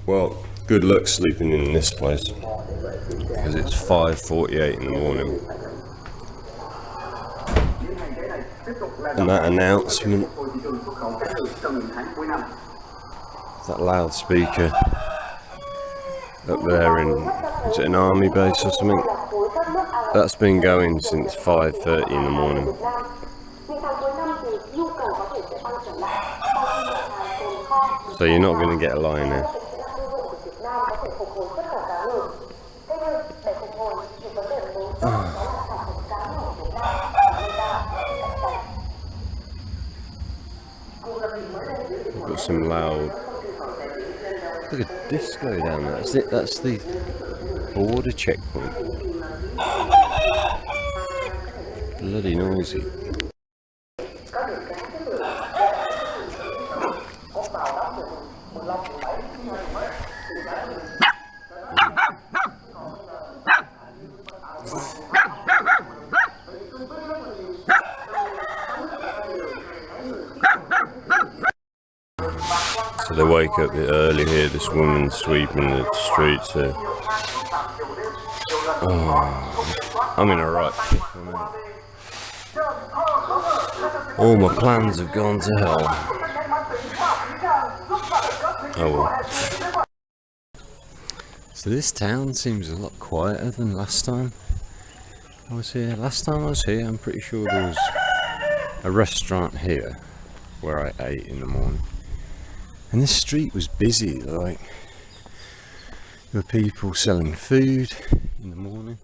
Well, good luck sleeping in this place, because it's 5:48 in the morning. And that announcement, that loudspeaker up there in, is it an army base or something? That's been going since 5:30 in the morning. So you're not going to get a line there. We've got some loud. Look at disco down there. That's it. That's the border checkpoint. Bloody noisy. So they wake up a bit early here. This woman's sweeping the streets here. Oh, I'm in a right pickle now. All my plans have gone to hell. Oh well. So this town seems a lot quieter than last time I was here. Last time I was here, I'm pretty sure there was a restaurant here where I ate in the morning. And this street was busy, like there were people selling food in the morning.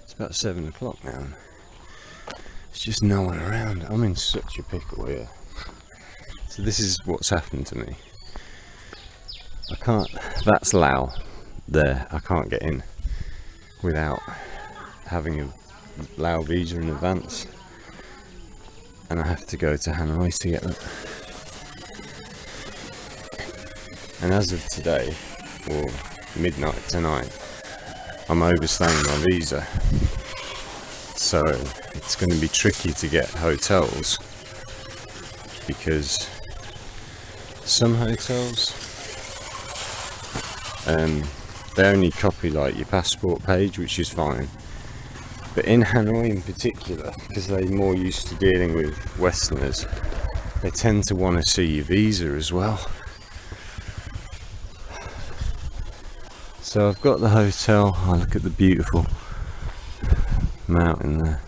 It's about 7 o'clock now. There's just no one around. I'm in such a pickle here. So this is what's happened to me. I can't, that's Laos there. I can't get in without having a Laos visa in advance. And I have to go to Hanoi to get that. And as of today, or midnight tonight, I'm overstaying my visa. So it's going to be tricky to get hotels, because some hotels, they only copy like your passport page, which is fine. But in Hanoi in particular, because they're more used to dealing with Westerners, they tend to want to see your visa as well. So I've got the hotel. Oh, look at the beautiful mountain there.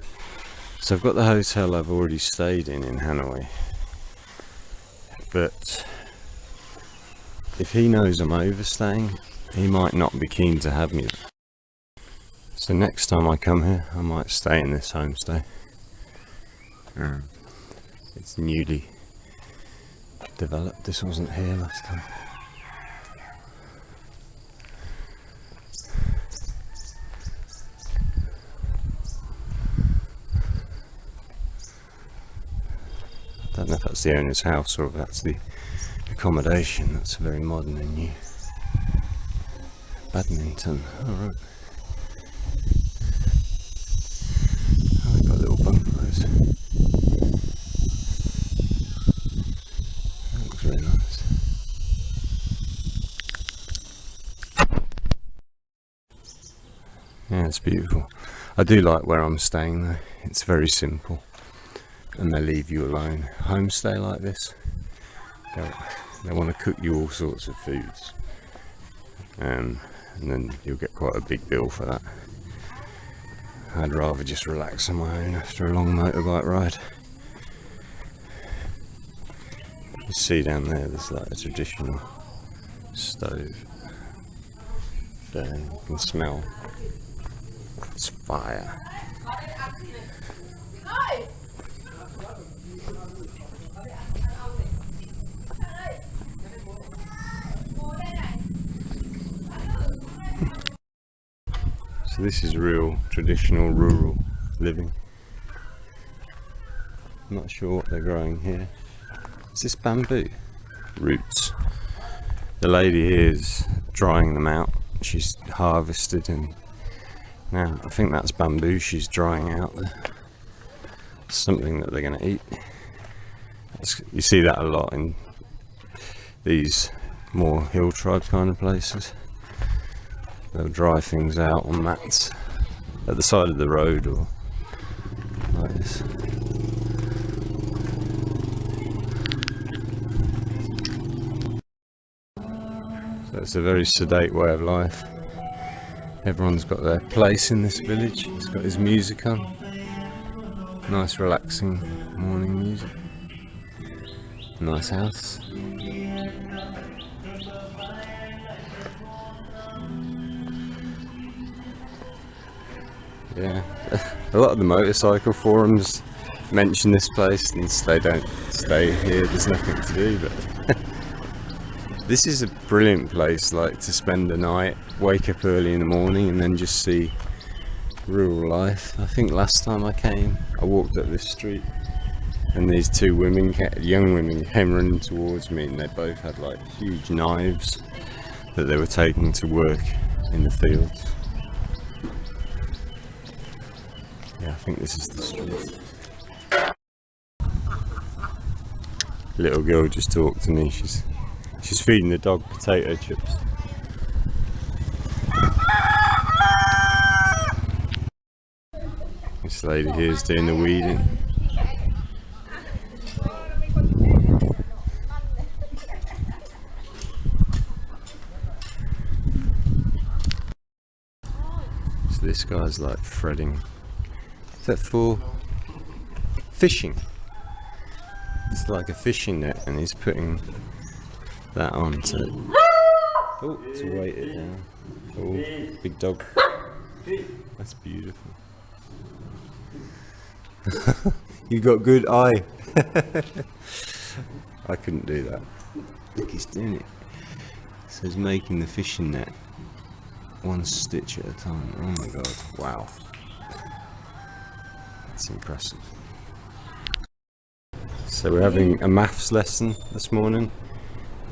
So I've got the hotel I've already stayed in Hanoi. But if he knows I'm overstaying, he might not be keen to have me. So next time I come here, I might stay in this homestay. It's newly developed. This wasn't here last time. I don't know if that's the owner's house or if that's the accommodation. That's very modern and new. Badminton. All right. Bungalows. That looks very nice. Yeah, it's beautiful. I do like where I'm staying though. It's very simple, and they leave you alone. Homestay like this, they want to cook you all sorts of foods, and then you'll get quite a big bill for that. I'd rather just relax on my own after a long motorbike ride. You see down there, there's like a traditional stove burning. You can smell it's fire. So this is real traditional rural living. I'm not sure what they're growing here. Is this bamboo? Roots. The lady here is drying them out. She's harvested, and now I think that's bamboo she's drying out there. Something that they're going to eat. You see that a lot in these more hill tribe kind of places. They'll dry things out on mats at the side of the road or like this. So it's a very sedate way of life. Everyone's got their place in this village. He's got his music on. Nice relaxing morning music. Nice house. Yeah, a lot of the motorcycle forums mention this place and they don't stay here, there's nothing to do, but this is a brilliant place, like, to spend the night, wake up early in the morning and then just see rural life. I think last time I came, I walked up this street and these two women, young women, came running towards me, and they both had like huge knives that they were taking to work in the fields. Yeah, I think this is the street. Little girl just talked to me. She's feeding the dog potato chips. This lady here is doing the weeding. So this guy's like threading. Is that for fishing? It's like a fishing net, and he's putting that on to weight it down. Oh, big dog. That's beautiful. You got good eye. I couldn't do that. Look, he's doing it. So he's making the fishing net one stitch at a time. Oh my god, wow. That's impressive. So we're having a maths lesson this morning,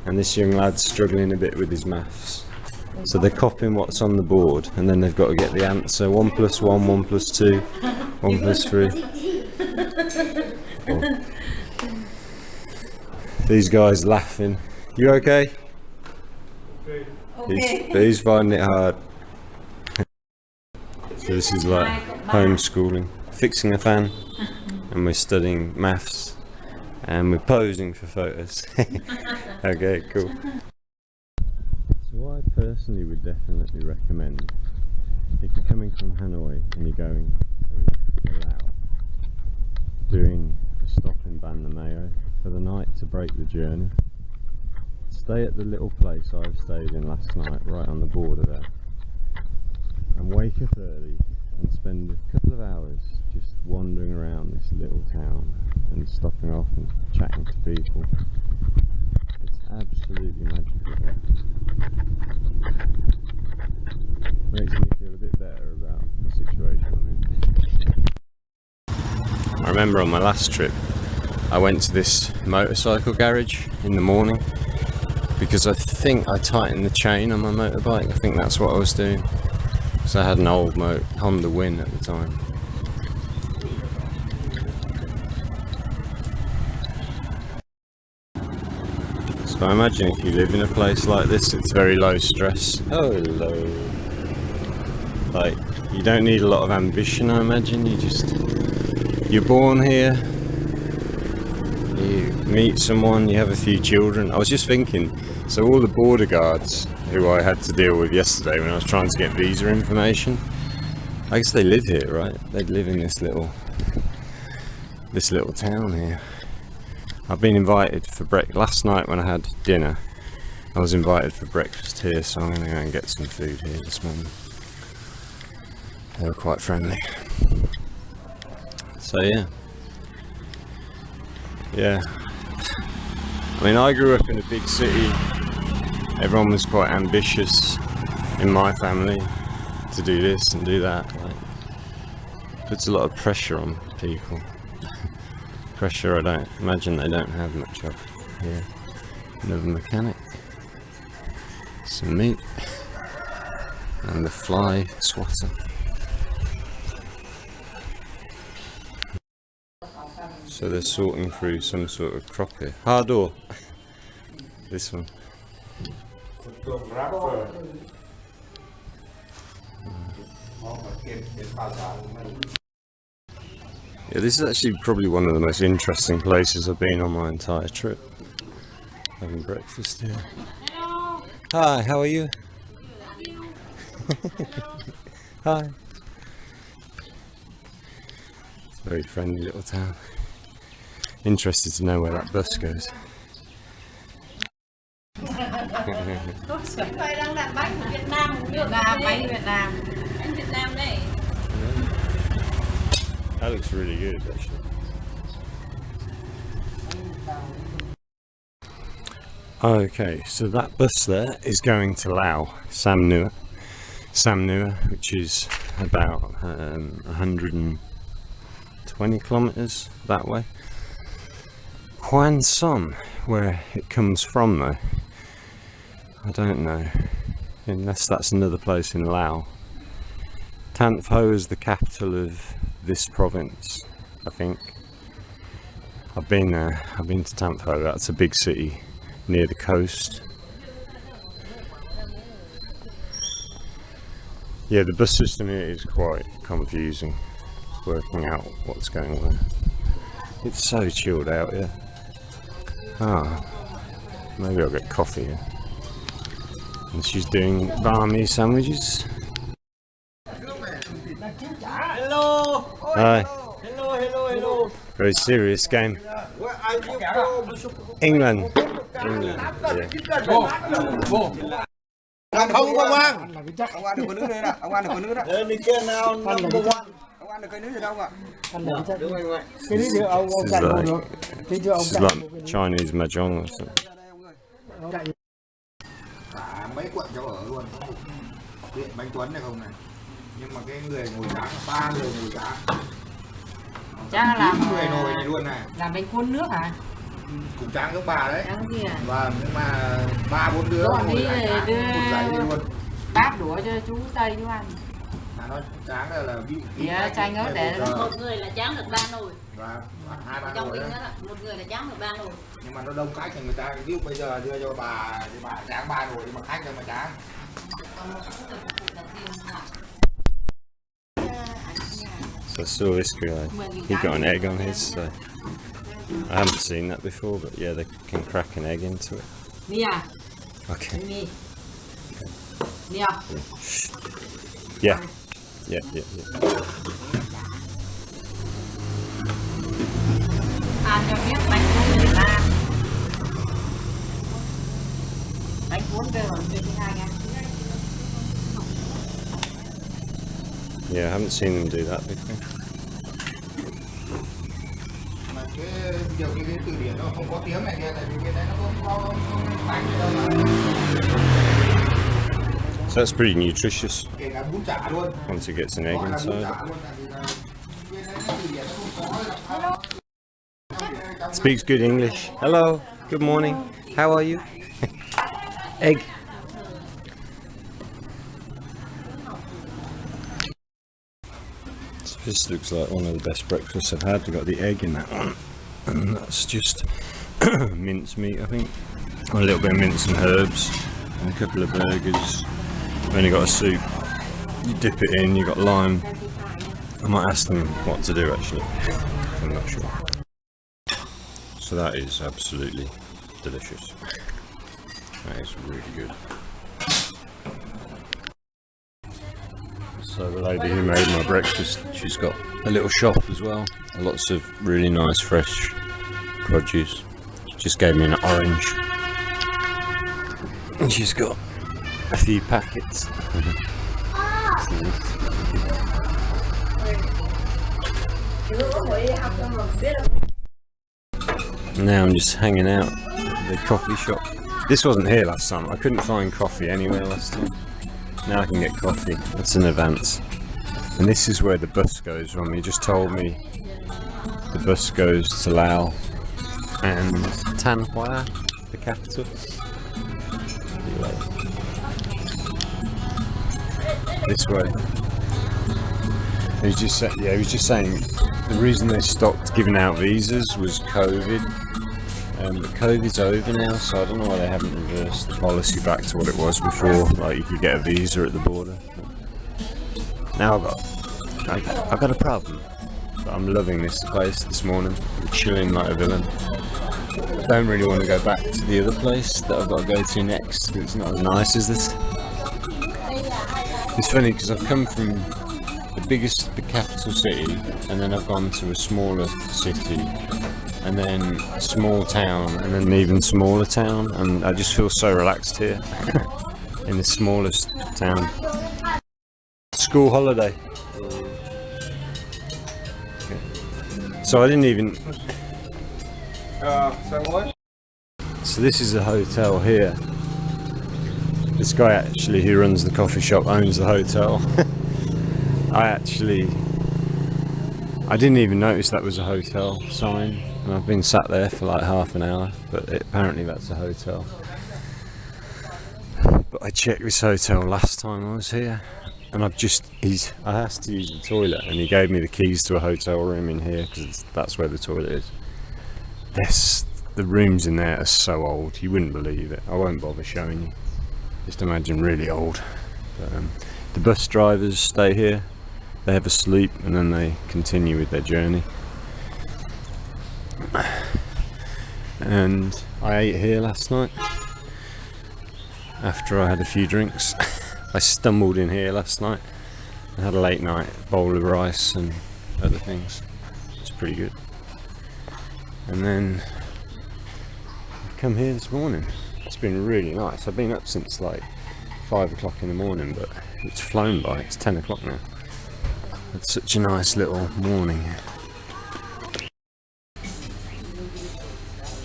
and this young lad's struggling a bit with his maths. So they're copying what's on the board, and then they've got to get the answer. 1 + 1, 1 + 2, 1 + 3. Oh. These guys laughing. You okay? Okay. He's finding it hard. So this is like homeschooling, fixing a fan, and we're studying maths, and we're posing for photos. Okay, cool. So I personally would definitely recommend, if you're coming from Hanoi and you're going to Laos, doing a stop in Ban Na Meo for the night to break the journey. Stay at the little place I've stayed in last night, right on the border there, and wake up early and spend a couple of hours just wandering around this little town and stopping off and chatting to people. It's absolutely magical there. Makes me feel a bit better about the situation I'm in. I remember on my last trip I went to this motorcycle garage in the morning because I think I tightened the chain on my motorbike. I think that's what I was doing. So I had an old Honda Win at the time. So I imagine if you live in a place like this, it's very low stress. Oh, hello. Like, you don't need a lot of ambition, I imagine. You're born here, you meet someone, you have a few children. I was just thinking, so all the border guards who I had to deal with yesterday when I was trying to get visa information, I guess they live here, right? They live in this little town here. I've been invited for breakfast. Last night when I had dinner, I was invited for breakfast here, so I'm going to go and get some food here this morning. They were quite friendly. So yeah. I mean, I grew up in a big city. Everyone was quite ambitious in my family to do this and do that. Like, puts a lot of pressure on people. Pressure I don't imagine they don't have much of here. Another mechanic. Some meat. And the fly swatter. So they're sorting through some sort of crop here. Hard door. This one. Yeah, this is actually probably one of the most interesting places I've been on my entire trip. Having breakfast here. Hello. Hi, how are you? Hi. It's a very friendly little town. Interested to know where that bus goes. Phải đang đặt bánh của Việt Nam cũng được. Bánh Việt Nam. Bánh Việt Nam đây. That looks really good, actually. Okay, so that bus there is going to Laos, Sam Nua, which is about 120 kilometers that way. Hwan Son, where it comes from though, I don't know, unless that's another place in Laos. Tan Pho is the capital of this province, I think. I've been there, I've been to Tan Pho, that's a big city near the coast. Yeah, the bus system here is quite confusing, working out what's going on. It's so chilled out here. Ah, maybe I'll get coffee here. And she's doing barmy sandwiches. Hello. Hi. Hello. Very serious game. Where are you from? England. Yeah. Không có Quang. Ông Quang được có nước đây nè. Ông Quang được có nước đó. Đi kia nào number one. Ông Quang được cái nước gì đâu ạ? Đúng rồi. Cái nước gì ông chạy được. This is like Chinese mahjong or something. Mấy quận cháu ở luôn. Tiện bánh Tuấn này không này. Nhưng mà cái người ngồi cá, 3 người ngồi cá. Chắc là làm người nồi này luôn này. làm bánh cuốn nước hả? Cũng tráng giống bà đấy. Tráng kia. Vâng, nhưng mà 3-4 đứa Rồi ngồi đi lại đưa luôn. bát đũa cho chú Tây chú ăn. Nó tráng là Dạ, chanh ớt để một người là tráng được 3 nồi. Và 2-3 Trong nồi bình đấy. đó là một người là tráng được 3 nồi. Nhưng mà nó đông khách thì người ta ví dụ bây giờ đưa cho bà thì bà tráng 3 nồi nhưng mà khách cho mà tráng. So I saw this guy, he got an egg on his, so I haven't seen that before, but yeah, they can crack an egg into it. Mia. Okay. Mia. Yeah. Ăn cho biết bánh cuốn Việt Nam. Bánh cuốn kêu bằng thứ hai nha. Yeah, I haven't seen them do that before. Mà cái nhiều cái từ điển nó không có tiếng này kia tại vì cái đấy nó không có bánh gì đâu mà. So that's pretty nutritious Kể cả bún chả luôn. once it gets an egg inside. Speaks good English. Hello, good morning. How are you? Egg. So this looks like one of the best breakfasts I've had. We've got the egg in that one, and that's just mince meat, I think. A little bit of mince and herbs, and a couple of burgers. Then you got a soup. You dip it in. You got lime. I might ask them what to do actually. I'm not sure. So that is absolutely delicious. That is really good. So the lady who made my breakfast, she's got a little shop as well. Lots of really nice fresh produce. She just gave me an orange. And she's got a few packets. Now I'm just hanging out at the coffee shop. This wasn't here last time. I couldn't find coffee anywhere last time. Now I can get coffee. That's in advance. And this is where the bus goes from. He just told me the bus goes to Laos and Tan Hoa, the capital. This way. He was just saying the reason they stopped giving out visas was COVID. But COVID's over now, so I don't know why they haven't reversed the policy back to what it was before. Like you could get a visa at the border. Now I've got a problem. But I'm loving this place this morning. I'm chilling like a villain. I don't really want to go back to the other place that I've got to go to next because it's not as nice as this. It's funny because I've come from the capital city, and then I've gone to a smaller city, and then a small town, and then an even smaller town, and I just feel so relaxed here in the smallest town. School holiday. So I didn't even. So this is a hotel here. This guy actually who runs the coffee shop owns the hotel. I didn't even notice that was a hotel sign, and I've been sat there for like half an hour, but apparently that's a hotel. But I checked this hotel last time I was here, and I asked to use the toilet, and he gave me the keys to a hotel room in here because that's where the toilet is. The rooms in there are so old, you wouldn't believe it. I won't bother showing you. Just imagine really old. But, the bus drivers stay here. They have a sleep and then they continue with their journey. And I ate here last night after I had a few drinks. I stumbled in here last night and had a late night bowl of rice and other things. It's pretty good. And then I've come here this morning. It's been really nice. I've been up since like 5 o'clock in the morning, but it's flown by. It's 10 o'clock now. It's such a nice little morning here.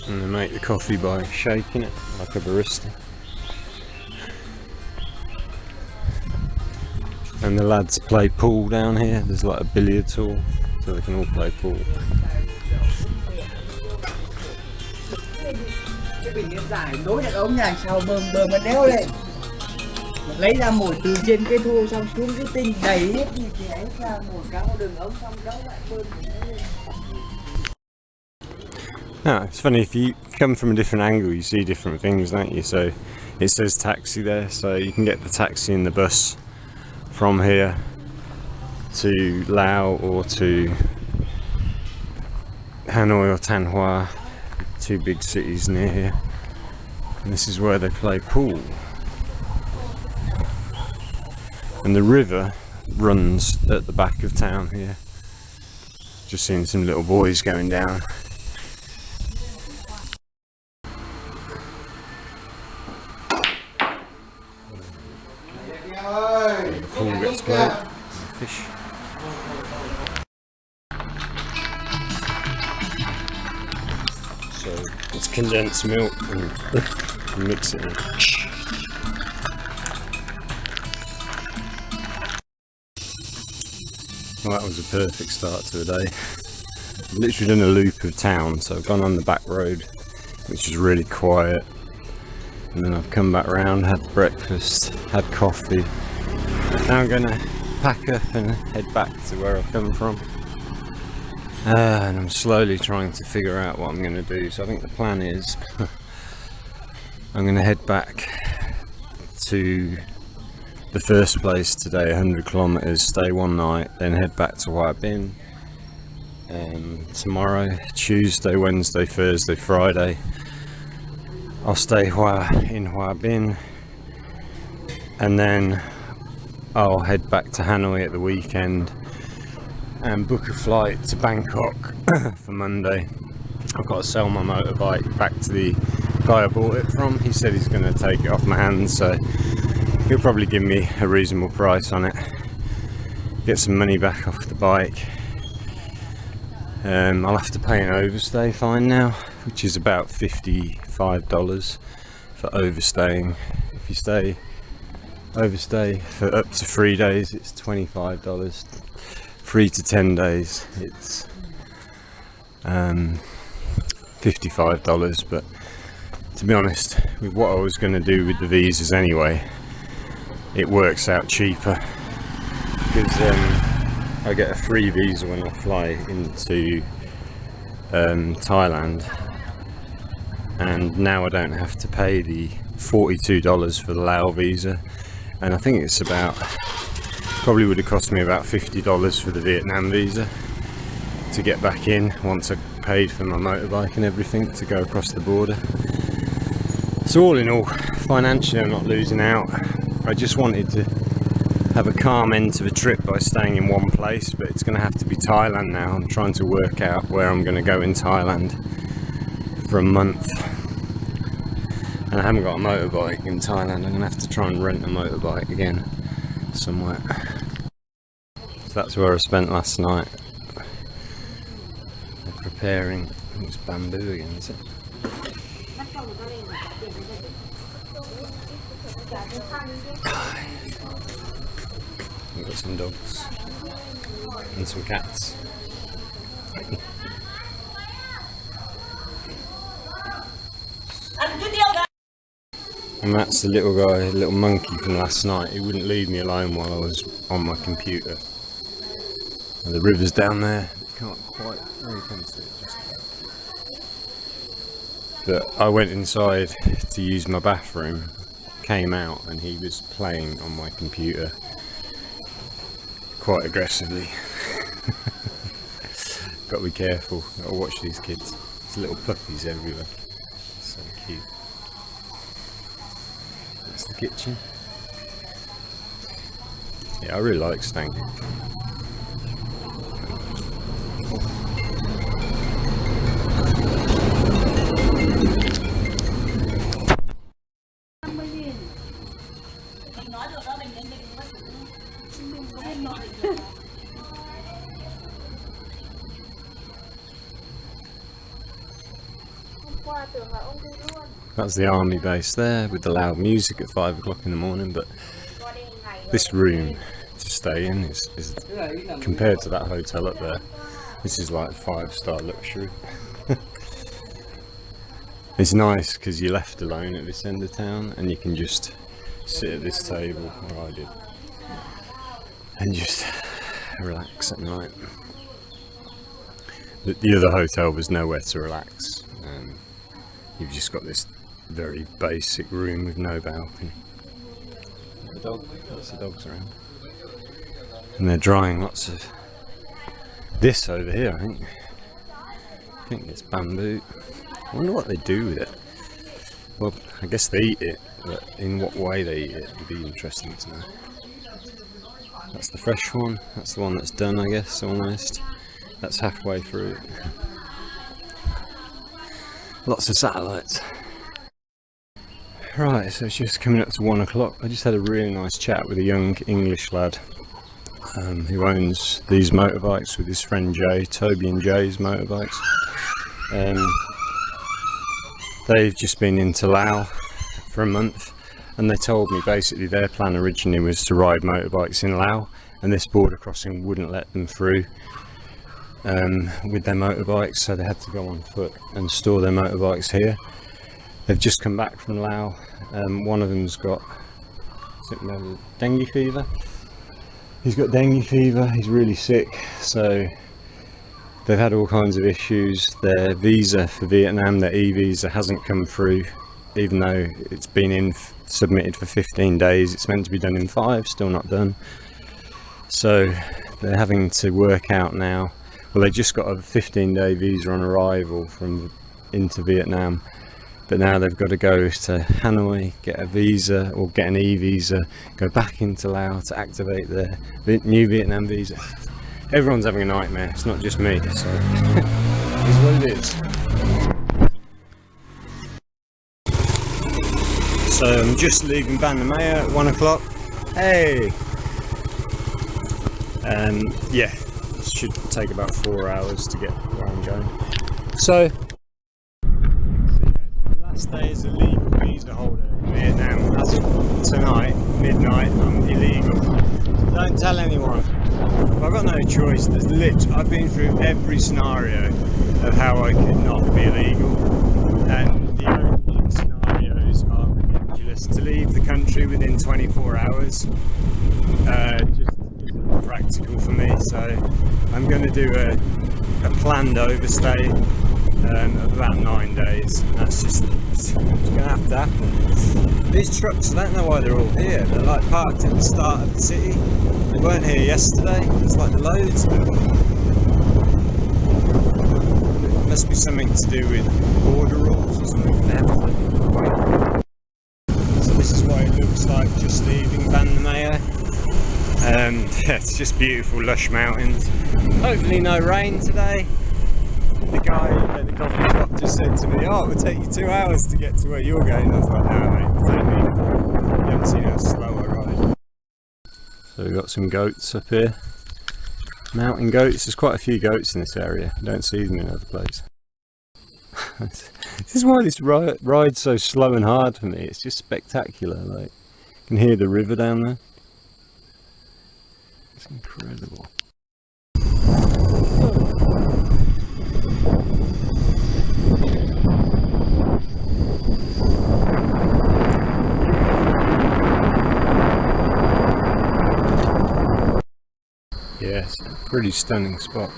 And they make the coffee by shaking it like a barista. And the lads play pool down here. There's like a billiards hall, so they can all play pool. Bình điện giải nối được ống nhà sau bơm mà đéo lên, lấy ra mồi từ trên cái thô xong xuống cái tinh đầy hết thì ấy ra một cái đường ống xong đấu lại bơm. No, it's funny, if you come from a different angle you see different things, don't you? So it says taxi there, so you can get the taxi and the bus from here to Laos or to Hanoi or Tan Hoa, two big cities near here. And this is where they play pool. And the river runs at the back of town here. Just seeing some little boys going down. Pool gets played. Fish. So it's condensed milk and mix it in. Well, that was a perfect start to the day. I've literally done a loop of town, so I've gone on the back road, which is really quiet, and then I've come back round, had breakfast, had coffee. Now I'm going to pack up and head back to where I've come from. And I'm slowly trying to figure out what I'm going to do. So I think the plan is I'm going to head back to the first place today, 100 kilometers, stay one night, then head back to where I've been. Tomorrow, Tuesday, Wednesday, Thursday, Friday, I'll stay in where I've been, and then I'll head back to Hanoi at the weekend and book a flight to Bangkok for Monday. I've got to sell my motorbike back to the guy I bought it from. He said he's going to take it off my hands, so he'll probably give me a reasonable price on it, get some money back off the bike. I'll have to pay an overstay fine now, which is about $55 for overstaying. If you overstay for up to 3 days, it's $25. 3 to 10 days, it's $55. But to be honest, with what I was going to do with the visas anyway, it works out cheaper, because I get a free visa when I fly into Thailand, and now I don't have to pay the $42 for the Laos visa, and I think it's about, probably would have cost me about $50 for the Vietnam visa to get back in once I paid for my motorbike and everything to go across the border. So all in all, financially I'm not losing out. I just wanted to have a calm end to the trip by staying in one place, but it's going to have to be Thailand now. I'm trying to work out where I'm going to go in Thailand for a month, and I haven't got a motorbike in Thailand. I'm going to have to try and rent a motorbike again somewhere. So that's where I spent last night, preparing. I think it's bamboo again, is it? We've got some dogs and some cats. And that's the little guy, the little monkey from last night. He wouldn't leave me alone while I was on my computer. And the river's down there. You can't quite, you can see it just about. But I went inside to use my bathroom, came out, and he was playing on my computer quite aggressively. Got to be careful. Got to watch these kids. There's little puppies everywhere. So cute. That's the kitchen. Yeah, I really like staying. That's the army base there with the loud music at 5 o'clock in the morning, but this room to stay in is compared to that hotel up there, this is like 5-star luxury. It's nice because you're left alone at this end of town and you can just sit at this table, where I did, and just relax at night. The other hotel was nowhere to relax. You've just got this very basic room with no balcony. The dog, lots of dogs around. And they're drying lots of this over here, I think it's bamboo. I wonder what they do with it. Well, I guess they eat it, but in what way they eat it would be interesting to know. That's the fresh one, that's the one that's done, I guess, almost. That's halfway through. Lots of satellites. Right, so it's just coming up to 1 o'clock. I just had a really nice chat with a young English lad who owns these motorbikes with his friend Jay, Toby and Jay's motorbikes. They've just been into Laos for a month, and they told me basically their plan originally was to ride motorbikes in Laos, and this border crossing wouldn't let them through with their motorbikes, so they had to go on foot and store their motorbikes here. They've just come back from Laos. One of them's got dengue fever. He's got dengue fever, he's really sick, so they've had all kinds of issues. Their visa for Vietnam, their e-visa, hasn't come through, even though it's been submitted for 15 days. It's meant to be done in 5, still not done. So they're having to work out now. Well, they just got a 15-day visa on arrival into Vietnam, but now they've got to go to Hanoi, get a visa or get an e-visa, go back into Laos to activate their new Vietnam visa. Everyone's having a nightmare, it's not just me, so it's what it is. So I'm just leaving Ban Na Meo at 1 o'clock. Hey! Yeah, it should take about 4 hours to get where I'm going. So, the last day as a legal visa holder in Vietnam. As of tonight, midnight, I'm illegal. So don't tell anyone. I've got no choice. I've been through every scenario of how I could not be illegal, and the only scenarios are ridiculous. To leave the country within 24 hours, just isn't practical for me, so I'm going to do a planned overstay of about 9 days. That's just it's going to happen. These trucks, I don't know why they're all here. They're like parked at the start of the city. They weren't here yesterday. There's like loads of them. It must be something to do with border rules or something. So this is what it looks like just leaving Ban Na Meo. It's just beautiful, lush mountains. Hopefully no rain today. The guy at the coffee shop just said to me, "Oh, it will take you 2 hours to get to where you're going." I was like, "No, mate, it'll take me." You haven't seen how slow I ride. So we've got some goats up here. Mountain goats. There's quite a few goats in this area. You don't see them in other places. This is why this ride's so slow and hard for me. It's just spectacular. Like, you can hear the river down there. It's incredible. Yes, pretty stunning spot.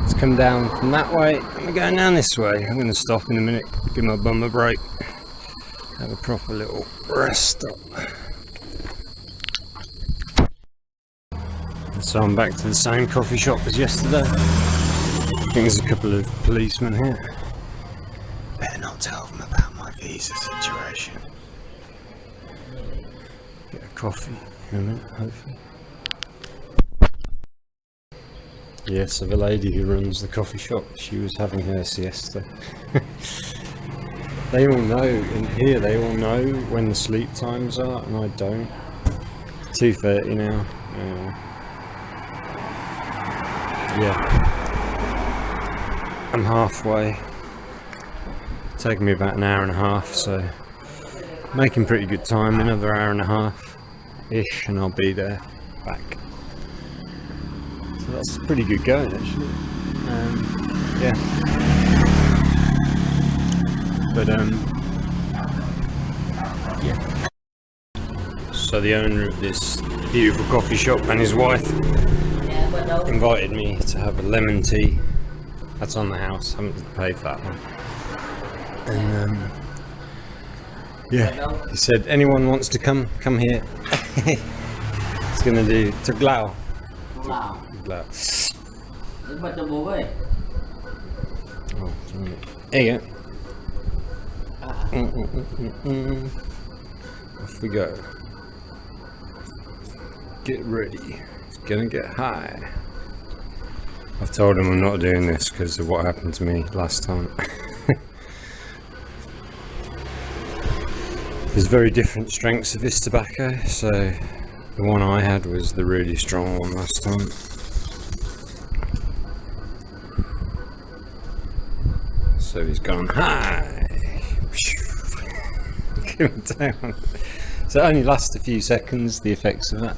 Let's come down from that way and we're going down this way. I'm going to stop in a minute, give my bum a break, have a proper little rest stop. So I'm back to the same coffee shop as yesterday. I think there's a couple of policemen here. Better not tell them about my visa situation. Get a coffee in a minute, hopefully. Yes, so the lady who runs the coffee shop, she was having her siesta. They all know, in here they all know when the sleep times are, and I don't. 2:30 now. Yeah. I'm halfway. It's taken me about an hour and a half, so making pretty good time, another hour and a half-ish, and I'll be there, back. So that's pretty good going actually. Yeah. But yeah. So the owner of this beautiful coffee shop and his wife invited me to have a lemon tea. That's on the house, I haven't paid for that one. And yeah, he said anyone wants to come here. It's gonna do Taglao. There you go. Off we go. Get ready. It's gonna get high. I've told him I'm not doing this because of what happened to me last time. There's very different strengths of this tobacco, so the one I had was the really strong one last time. So he's gone high. Give him down. So it only lasts a few seconds, the effects of that.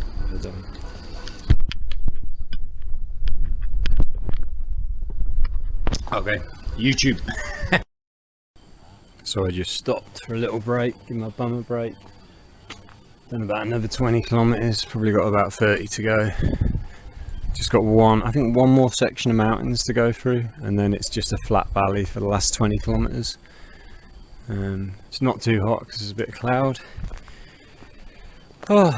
Okay, YouTube. So I just stopped for a little break, give my bum a break. Done about another 20 kilometers, probably got about 30 to go. Just got I think one more section of mountains to go through, and then it's just a flat valley for the last 20 kilometers. It's not too hot because there's a bit of cloud. Oh,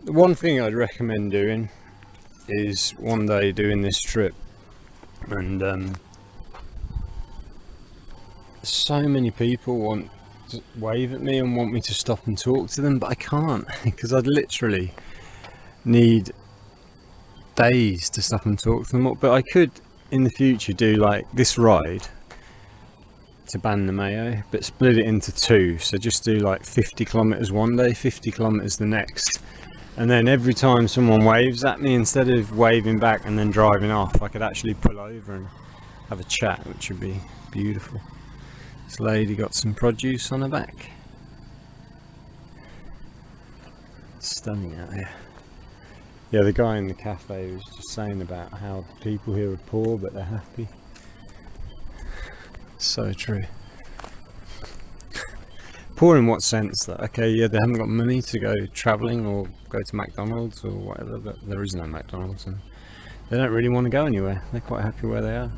the one thing I'd recommend doing is one day doing this trip, and so many people want to wave at me and want me to stop and talk to them, but I can't because I'd literally need days to stop and talk to them. But I could in the future do like this ride to Ban Na Meo, but split it into two, so just do like 50 kilometers one day, 50 kilometers the next, and then every time someone waves at me, instead of waving back and then driving off, I could actually pull over and have a chat, which would be beautiful. This lady got some produce on her back. It's stunning out here. Yeah, the guy in the cafe was just saying about how the people here are poor but they're happy. So true. Poor in what sense? That, okay, yeah, they haven't got money to go travelling or go to McDonald's or whatever, but there is no McDonald's and they don't really want to go anywhere. They're quite happy where they are.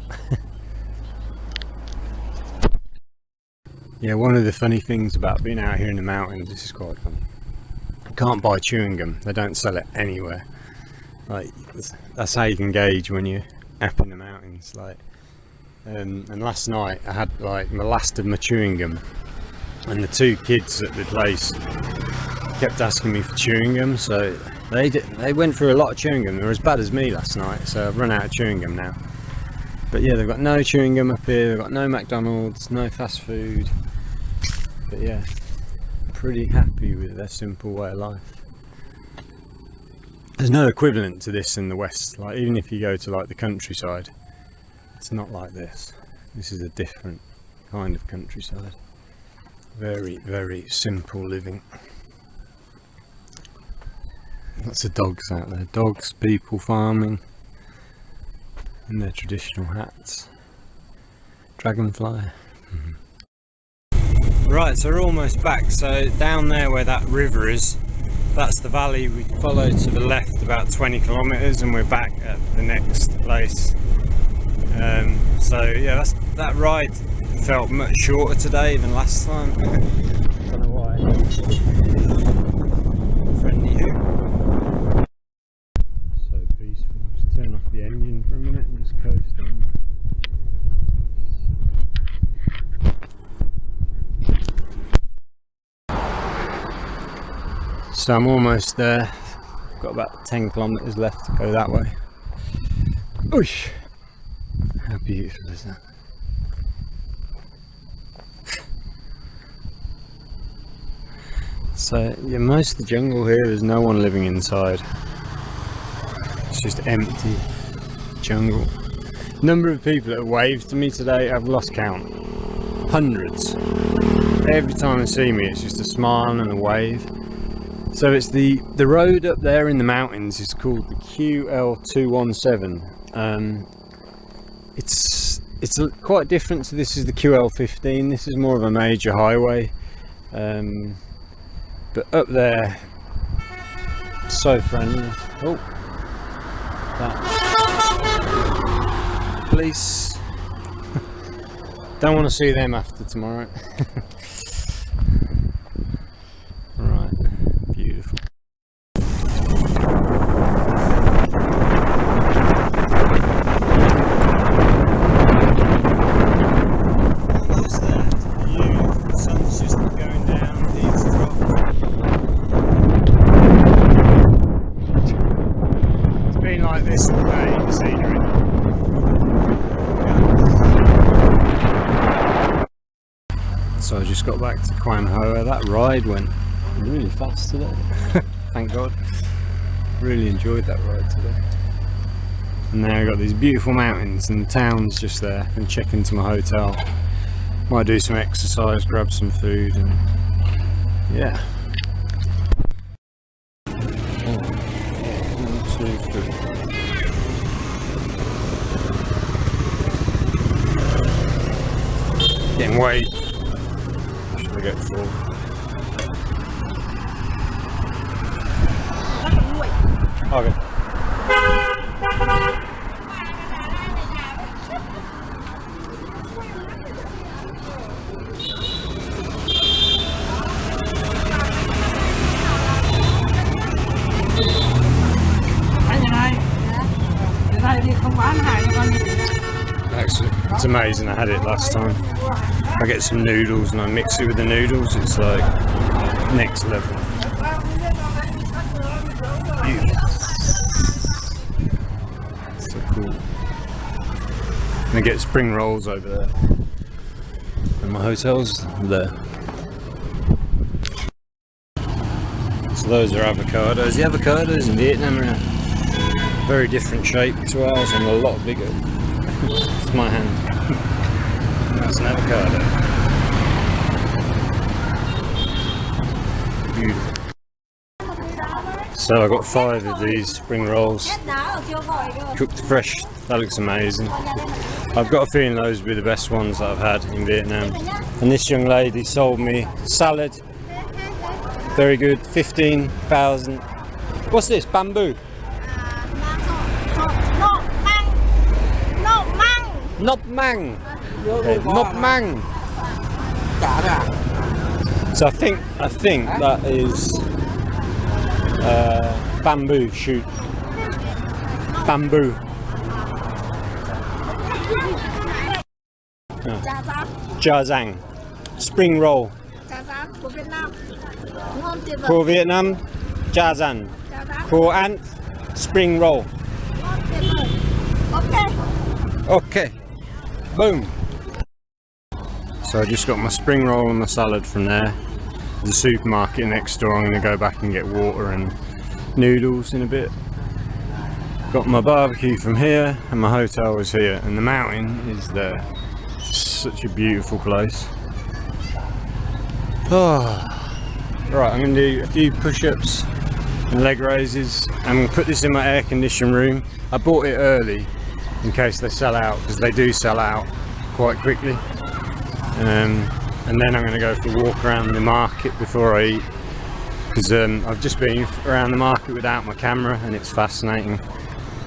Yeah, one of the funny things about being out here in the mountains, this is quite funny. You can't buy chewing gum. They don't sell it anywhere. Like, that's how you can gauge when you're up in the mountains. Like, and last night I had like my last of my chewing gum, and the two kids at the place kept asking me for chewing gum. So they went through a lot of chewing gum. They were as bad as me last night. So I've run out of chewing gum now. But yeah, they've got no chewing gum up here. They've got no McDonald's, no fast food. But yeah, pretty happy with their simple way of life. There's no equivalent to this in the West. Like, even if you go to like the countryside, it's not like this. This is a different kind of countryside. Very, very simple living. Lots of dogs out there. Dogs, people farming in their traditional hats. Dragonfly. Right, so we're almost back. So down there where that river is, that's the valley. We follow to the left about 20 kilometers and we're back at the next place. So yeah, that ride felt much shorter today than last time. Don't know why. Friendly who? So peaceful. Just turn off the engine for a minute and just coast on. So I'm almost there. Got about 10 kilometers left to go that way. Oosh! How beautiful is that? So yeah, most of the jungle here, there's no one living inside. It's just empty jungle. Number of people that have waved to me today, I've lost count. Hundreds. Every time they see me, it's just a smile and a wave. So it's the road up there in the mountains is called the QL217. It's quite different. So this is the QL15. This is more of a major highway. But up there, so friendly. Oh, that police. Don't want to see them after tomorrow. Right, beautiful. Almost there. Beautiful. The sun's just going down. It's dropped. It's been like this all day, the scenery. So I just got back to Ban Na Meo. That ride went really fast today. Thank God. Really enjoyed that ride today. And now I've got these beautiful mountains and the town's just there. I can check into my hotel. Might do some exercise, grab some food and yeah. 1, 2, 3. Getting weight. Should I get full? Okay. Actually, it's amazing. I had it last time. I get some noodles and I mix it with the noodles. It's like next level. Beautiful. So cool. And I get spring rolls over there. And my hotel's there. So those are avocados. The avocados in Vietnam are a very different shape to ours and a lot bigger. It's my hand. That's an avocado. Beautiful. So I got 5 of these spring rolls, cooked fresh. That looks amazing. I've got a feeling those would be the best ones that I've had in Vietnam. And this young lady sold me salad. Very good, 15,000. What's this? Bamboo? Nop mang. Okay, nop mang. So I think that is bamboo shoot. Bamboo. Cha Giang. Spring roll. của Việt Nam. Đúng không? Tuyệt vời. For Vietnam, Cha Giang. For Ant, spring roll. Tuyệt vời. Okay. Okay. Boom. So I just got my spring roll and my salad from there. There's a supermarket next door. I'm going to go back and get water and noodles in a bit. Got my barbecue from here, and my hotel was here, and the mountain is there. Such a beautiful place. Oh. Right, I'm going to do a few push-ups and leg raises. I'm going to put this in my air conditioned room. I bought it early in case they sell out, because they do sell out quite quickly. And then I'm going to go for a walk around the market before I eat, because I've just been around the market without my camera, and it's fascinating.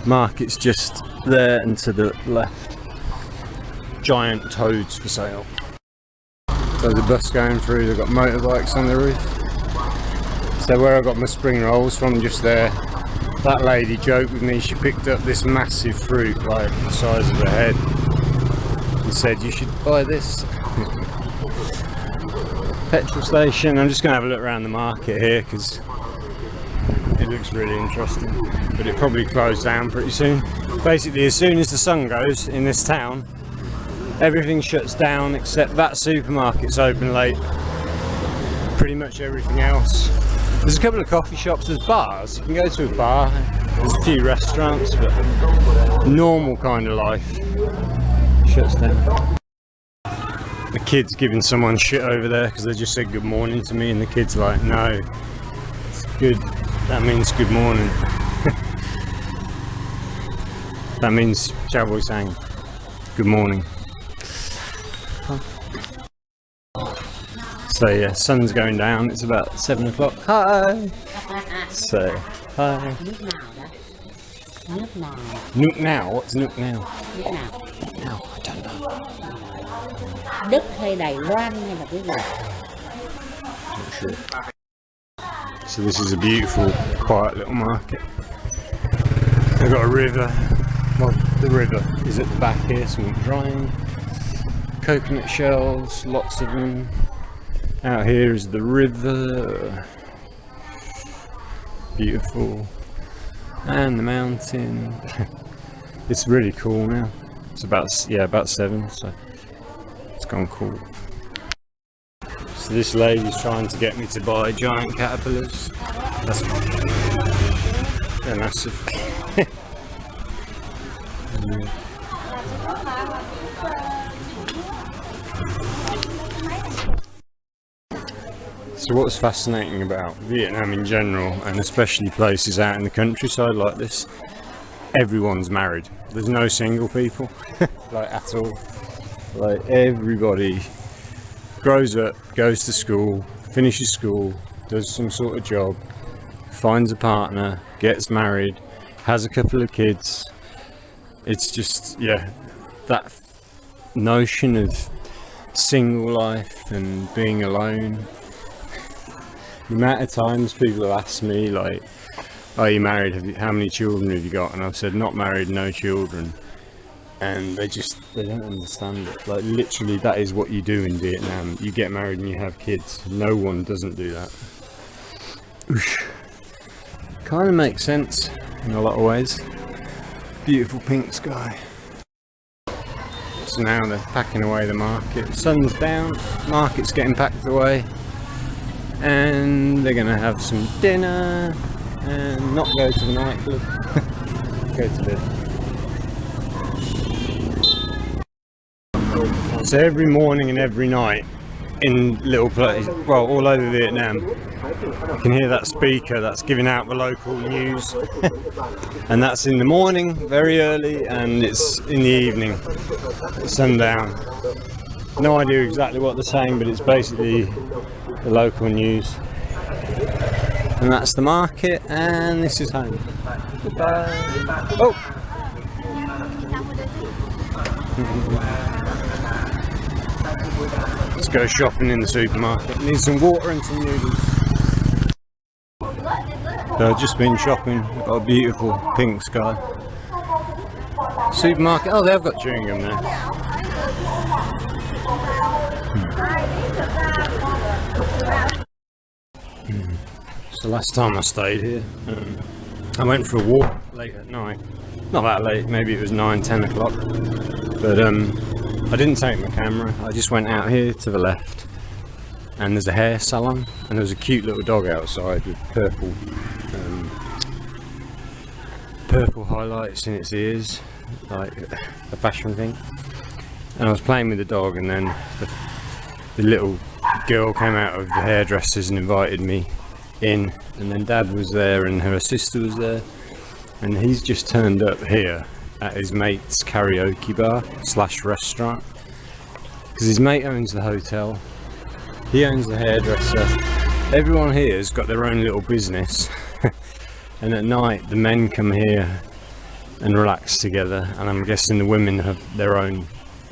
Market's just there and to the left. Giant toads for sale. So there's a bus going through, they've got motorbikes on the roof. So where I got my spring rolls from, just there, that lady joked with me, she picked up this massive fruit like the size of her head and said, you should buy this. Petrol station. I'm just going to have a look around the market here because it looks really interesting, but it probably closed down pretty soon. Basically, as soon as the sun goes in this town, everything shuts down except that supermarket's open late. Pretty much everything else. There's a couple of coffee shops, there's bars, you can go to a bar, there's a few restaurants, but normal kind of life shuts down. The kid's giving someone shit over there because they just said good morning to me, and the kid's like, no, it's good, that means good morning. That means Chao Boy Sang, good morning. So yeah, sun's going down, it's about 7 o'clock. Hi! So, hi. Nước nào đó? Nước nào? Nước now? What's nước now? Nước nào? No, I don't know. Đức hay Đài Loan hay là cái gì? Not sure. So this is a beautiful, quiet little market. They've got a river. Well, the river is at the back here, some drying. Coconut shells, lots of them. Out here is the river. Beautiful. And the mountain. It's really cool now. It's about 7, so it's gone cool. So this lady's trying to get me to buy giant caterpillars. They're massive. So what's fascinating about Vietnam in general, and especially places out in the countryside like this, everyone's married. There's no single people, like at all. Like everybody grows up, goes to school, finishes school, does some sort of job, finds a partner, gets married, has a couple of kids. It's just, yeah, that notion of single life and being alone. The amount of times people have asked me, like, are you married? How many children have you got? And I've said, not married, no children. And they don't understand it. Like, literally, that is what you do in Vietnam. You get married and you have kids. No one doesn't do that. Oosh. Kind of makes sense in a lot of ways. Beautiful pink sky. So now they're packing away the market. Sun's down, market's getting packed away. And they're gonna have some dinner and not go to the nightclub. Go to bed. So every morning and every night in little places, well, all over Vietnam. You can hear that speaker that's giving out the local news. And that's in the morning, very early, and it's in the evening, sundown. No idea exactly what they're saying, but it's basically the local news. And that's the market, and this is home. Goodbye. Oh! Let's go shopping in the supermarket. Need some water and some noodles. So I've just been shopping. Got a beautiful pink sky. Supermarket. Oh, they have got chewing gum there. It's the last time I stayed here. I went for a walk late at night. Not that late, maybe it was 9-10 o'clock. But I didn't take my camera. I just went out here to the left, and there's a hair salon, and there was a cute little dog outside with purple highlights in its ears, like a fashion thing. And I was playing with the dog, and then the little girl came out of the hairdressers and invited me in, and then Dad was there and her sister was there, and he's just turned up here at his mate's karaoke bar / restaurant, because his mate owns the hotel, he owns the hairdresser. Everyone here has got their own little business. And at night the men come here and relax together, and I'm guessing the women have their own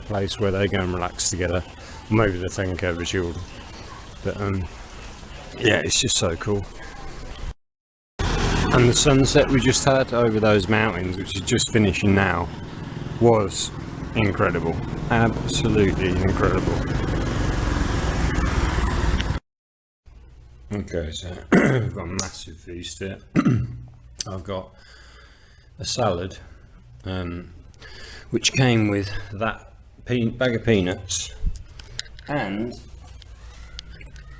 place where they go and relax together. Maybe they're taking care of the children, but yeah, it's just so cool. And the sunset we just had over those mountains, which is just finishing now, was incredible. Absolutely incredible. Okay, so I've got a massive feast here. I've got a salad, which came with that bag of peanuts and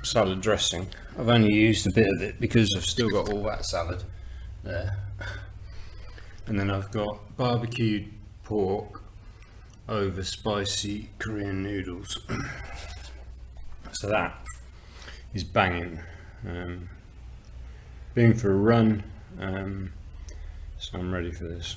salad dressing. I've only used a bit of it because I've still got all that salad there. And then I've got barbecued pork over spicy Korean noodles. So that is banging. Been for a run, so I'm ready for this.